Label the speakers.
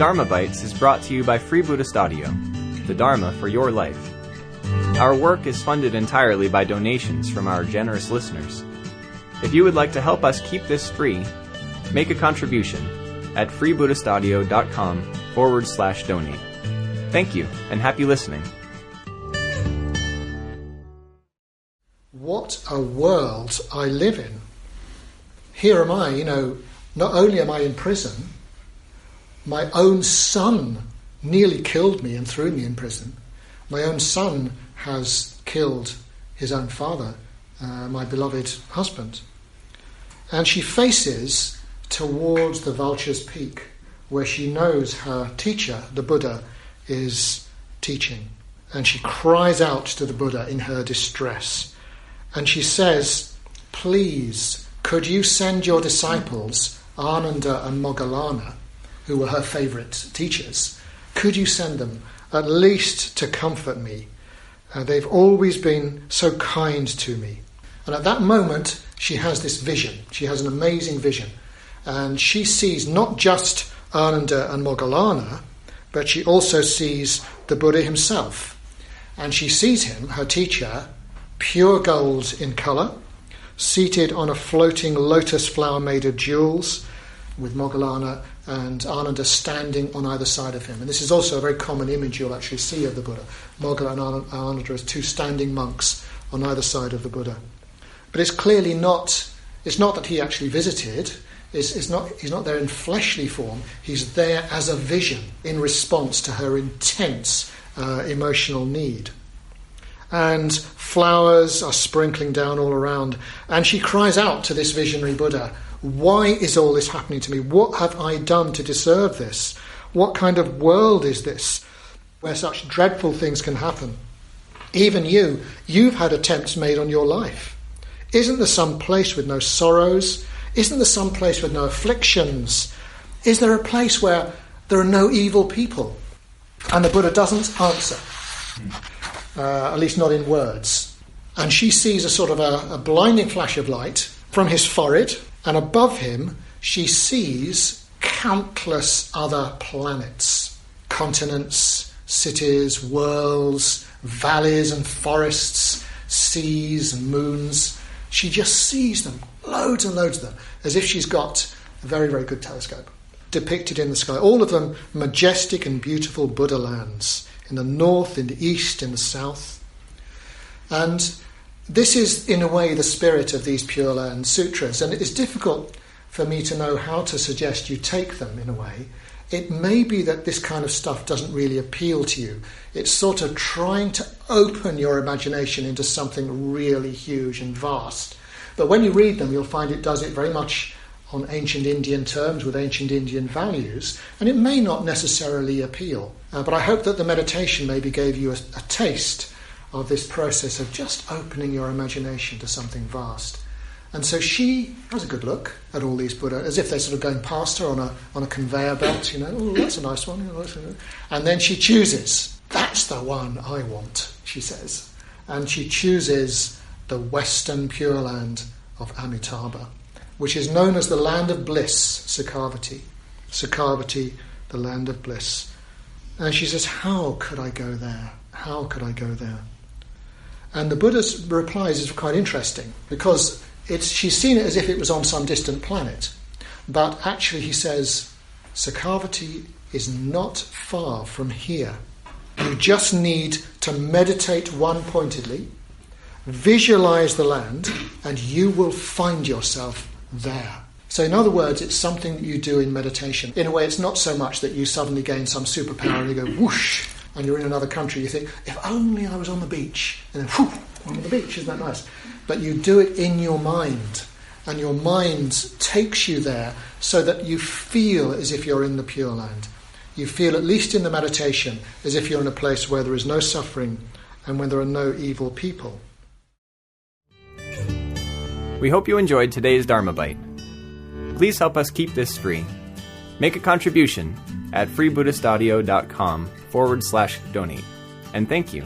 Speaker 1: Dharma Bites is brought to you by Free Buddhist Audio, the Dharma for your life. Our work is funded entirely by donations from our generous listeners. If you would like to help us keep this free, make a contribution at freebuddhistaudio.com/donate. Thank you, and happy listening.
Speaker 2: What a world I live in. Here am I, not only am I in prison, my own son nearly killed me and threw me in prison. My own son has killed his own father, my beloved husband. And she faces towards the Vulture's Peak, where she knows her teacher, the Buddha, is teaching. And she cries out to the Buddha in her distress. And she says, "Please, could you send your disciples, Ananda and Moggallana, who were her favourite teachers, could you send them at least to comfort me? They've always been so kind to me." And at that moment, she has this vision. She has an amazing vision. And she sees not just Ananda and Moggallana, but she also sees the Buddha himself. And she sees him, her teacher, pure gold in colour, seated on a floating lotus flower made of jewels, with Moggallana and Ananda standing on either side of him. And this is also a very common image you'll actually see of the Buddha. Moggallana and Ananda as two standing monks on either side of the Buddha. But it's clearly not, it's not that he actually visited, he's not there in fleshly form, he's there as a vision in response to her intense emotional need. And flowers are sprinkling down all around, and she cries out to this visionary Buddha, "Why is all this happening to me? What have I done to deserve this? What kind of world is this where such dreadful things can happen? Even you've had attempts made on your life. Isn't there some place with no sorrows? Isn't there some place with no afflictions? Is there a place where there are no evil people?" And the Buddha doesn't answer, at least not in words. And she sees a sort of a blinding flash of light from his forehead, and above him she sees countless other planets, continents, cities, worlds, valleys and forests, seas and moons. She just sees them, loads and loads of them, as if she's got a very, very good telescope, depicted in the sky. All of them majestic and beautiful Buddha lands, in the north, in the east, in the south. And this is, in a way, the spirit of these Pure Land Sutras. And it is difficult for me to know how to suggest you take them, in a way. It may be that this kind of stuff doesn't really appeal to you. It's sort of trying to open your imagination into something really huge and vast. But when you read them, you'll find it does it very much on ancient Indian terms, with ancient Indian values, and it may not necessarily appeal. But I hope that the meditation maybe gave you a taste of this process of just opening your imagination to something vast. And so she has a good look at all these Buddha, as if they're sort of going past her on a conveyor belt, "Oh, that's a nice one." And then she chooses, "That's the one I want," she says. And she chooses the Western Pure Land of Amitabha, which is known as the land of bliss, Sukhavati. Sukhavati, the land of bliss. And she says, "How could I go there? How could I go there?" And the Buddha's replies is quite interesting, because she's seen it as if it was on some distant planet. But actually he says, Sukhavati is not far from here. You just need to meditate one-pointedly, visualize the land, and you will find yourself there. So in other words, it's something that you do in meditation. In a way, it's not so much that you suddenly gain some superpower and you go whoosh, and you're in another country. You think, if only I was on the beach. And then, whoo, I'm on the beach, isn't that nice? But you do it in your mind, and your mind takes you there so that you feel as if you're in the Pure Land. You feel, at least in the meditation, as if you're in a place where there is no suffering and when there are no evil people.
Speaker 1: We hope you enjoyed today's Dharma Bite. Please help us keep this free. Make a contribution at freebuddhistaudio.com/donate. And thank you.